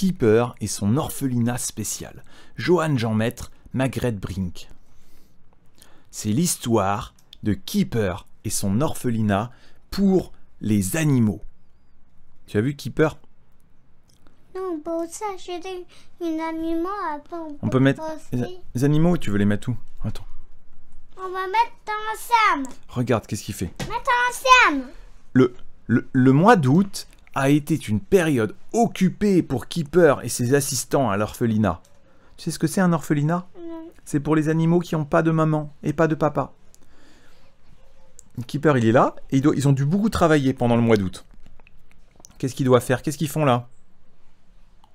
Keeper et son orphelinat spécial. Johann Jean-Maître, Margrethe Brink. C'est l'histoire de Keeper et son orphelinat pour les animaux. Tu as vu Keeper? Non, pour ça, j'ai une animal. Après, on peut mettre les animaux, tu veux les mettre où? Attends. On va mettre ensemble. Regarde, qu'est-ce qu'il fait? Mettre ensemble. Le mois d'août a été une période occupée pour Keeper et ses assistants à l'orphelinat. Tu sais ce que c'est un orphelinat? C'est pour les animaux qui n'ont pas de maman et pas de papa. Keeper, il est là et ils ont dû beaucoup travailler pendant le mois d'août. Qu'est-ce qu'ils doivent faire? Qu'est-ce qu'ils font là?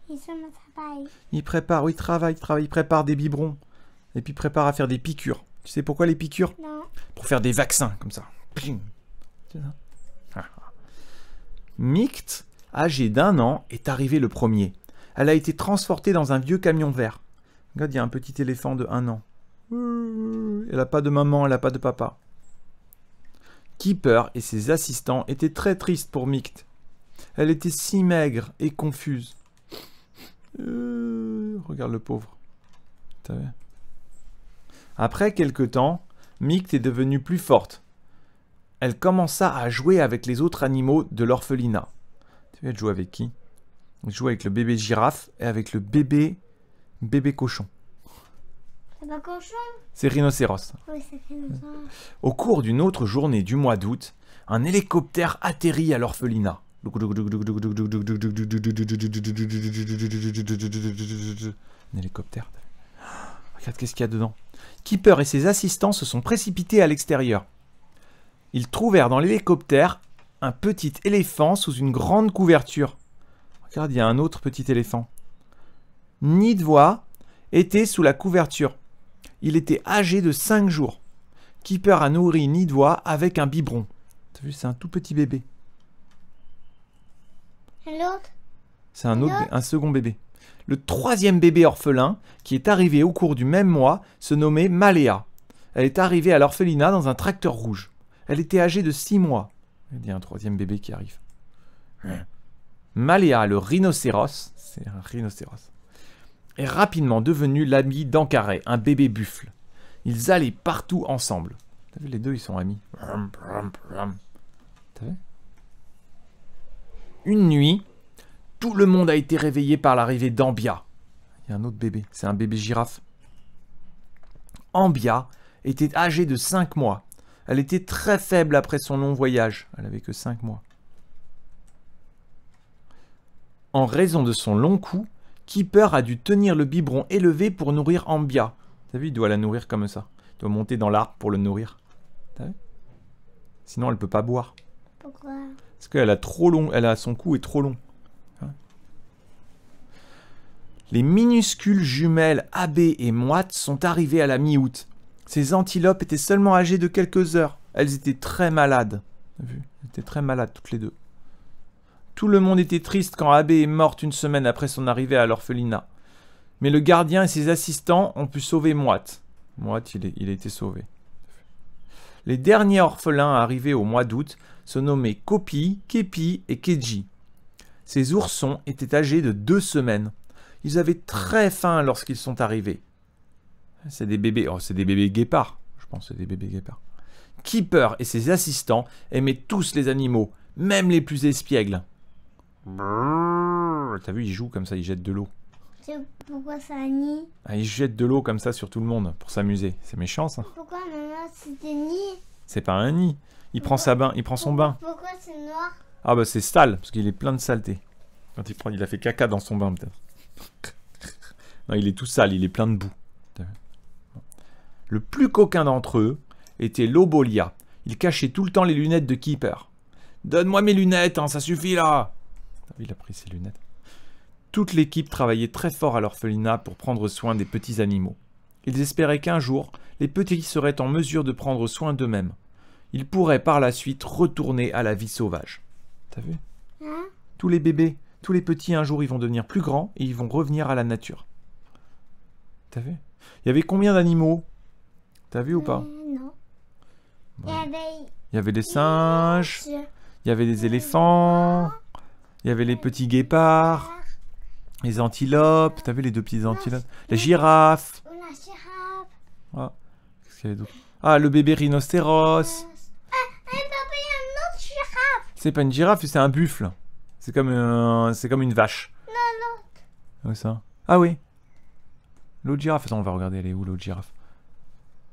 Ils sont au travail. Ils préparent, oui, ils travaillent, ils préparent des biberons. Et puis ils préparent à faire des piqûres. Tu sais pourquoi les piqûres? Non. Pour faire des vaccins, comme ça. Mict, âgée d'1 an, est arrivée le premier. Elle a été transportée dans un vieux camion vert. Regarde, il y a un petit éléphant de 1 an. Elle n'a pas de maman, elle n'a pas de papa. Keeper et ses assistants étaient très tristes pour Mict. Elle était si maigre et confuse. Regarde le pauvre. T'as vu? Après quelque temps, Mict est devenue plus forte. Elle commença à jouer avec les autres animaux de l'orphelinat. Tu vois, elle joue avec qui? Elle joue avec le bébé girafe et avec le bébé cochon. C'est pas cochon? C'est rhinocéros. Oui, c'est rhinocéros. Au cours d'une autre journée du mois d'août, un hélicoptère atterrit à l'orphelinat. Un hélicoptère. Regarde qu'est-ce qu'il y a dedans. Keeper et ses assistants se sont précipités à l'extérieur. Ils trouvèrent dans l'hélicoptère un petit éléphant sous une grande couverture. Regarde, il y a un autre petit éléphant. Nidvoa était sous la couverture. Il était âgé de 5 jours. Keeper a nourri Nidvoa avec un biberon. Tu as vu, c'est un tout petit bébé. Et l'autre? C'est un second bébé. Le troisième bébé orphelin, qui est arrivé au cours du même mois, se nommait Maléa. Elle est arrivée à l'orphelinat dans un tracteur rouge. Elle était âgée de 6 mois. Il y a un troisième bébé qui arrive. Maléa, le rhinocéros, c'est un rhinocéros, est rapidement devenu l'ami d'Ancaré, un bébé buffle. Ils allaient partout ensemble. T'as vu, les deux, ils sont amis. T'as vu? Une nuit, tout le monde a été réveillé par l'arrivée d'Ambia. Il y a un autre bébé, c'est un bébé girafe. Ambia était âgée de 5 mois. Elle était très faible après son long voyage. Elle avait que 5 mois. En raison de son long cou, Keeper a dû tenir le biberon élevé pour nourrir Ambia. T'as vu, il doit la nourrir comme ça. Il doit monter dans l'arbre pour le nourrir. T'as vu? Sinon, elle peut pas boire. Pourquoi? Parce qu'elle a trop long, son cou est trop long. Les minuscules jumelles Abbé et Moite sont arrivées à la mi-août. Ces antilopes étaient seulement âgées de quelques heures. Elles étaient très malades. T'as vu? Elles étaient très malades toutes les deux. Tout le monde était triste quand Abbé est morte une semaine après son arrivée à l'orphelinat. Mais le gardien et ses assistants ont pu sauver Moite. Moite, il a été sauvé. Les derniers orphelins arrivés au mois d'août se nommaient Kopi, Kepi et Keji. Ces oursons étaient âgés de 2 semaines. Ils avaient très faim lorsqu'ils sont arrivés. C'est des bébés, c'est des bébés guépards. Je pense que c'est des bébés guépards. Keeper et ses assistants aimaient tous les animaux, même les plus espiègles. T'as vu, ils jouent comme ça, ils jettent de l'eau. C'est pourquoi c'est un nid? Ah, ils jettent de l'eau comme ça sur tout le monde pour s'amuser. C'est méchant ça. Pourquoi maman c'était nid? C'est pas un nid. Il prend son bain. Pourquoi c'est noir? Ah bah c'est sale, parce qu'il est plein de saleté. Quand il a fait caca dans son bain peut-être. Non, il est tout sale, il est plein de boue. Le plus coquin d'entre eux était Lobolia. Il cachait tout le temps les lunettes de Keeper. « Donne-moi mes lunettes, hein, ça suffit là !» Il a pris ses lunettes. Toute l'équipe travaillait très fort à l'orphelinat pour prendre soin des petits animaux. Ils espéraient qu'un jour, les petits seraient en mesure de prendre soin d'eux-mêmes. Ils pourraient par la suite retourner à la vie sauvage. T'as vu? Hein? Tous les bébés, tous les petits, un jour, ils vont devenir plus grands et ils vont revenir à la nature. T'as vu? Il y avait combien d'animaux? T'as vu ou pas? Non. Bon. Il y avait des singes, il y avait des éléphants, il y avait les petits guépards, Les antilopes, t'as vu les deux petites antilopes? La girafe. La girafe. Ah, qu'est-ce qu'il y avait d'autre? Ah, le bébé rhinocéros. Papa, il y a une autre girafe. C'est pas une girafe, c'est un buffle. C'est comme une vache. Non, Où ça? Ah oui. L'autre girafe. Attends, on va regarder, elle est où l'autre girafe?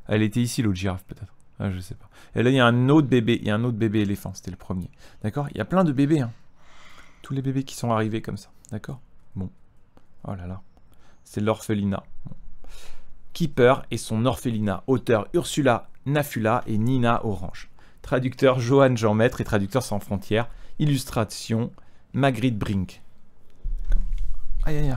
Elle était ici, l'autre girafe, peut-être. Ah, je sais pas. Et là, il y a un autre bébé. Il y a un autre bébé éléphant, c'était le premier. D'accord? Il y a plein de bébés, hein. Tous les bébés qui sont arrivés comme ça. D'accord? Bon. Oh là là. C'est l'orphelinat. Bon. Keeper et son orphelinat. Auteur Ursula Nafula et Nina Orange. Traducteur Johan Jean-Maître et traducteur sans frontières. Illustration Magritte Brink. Aïe aïe aïe.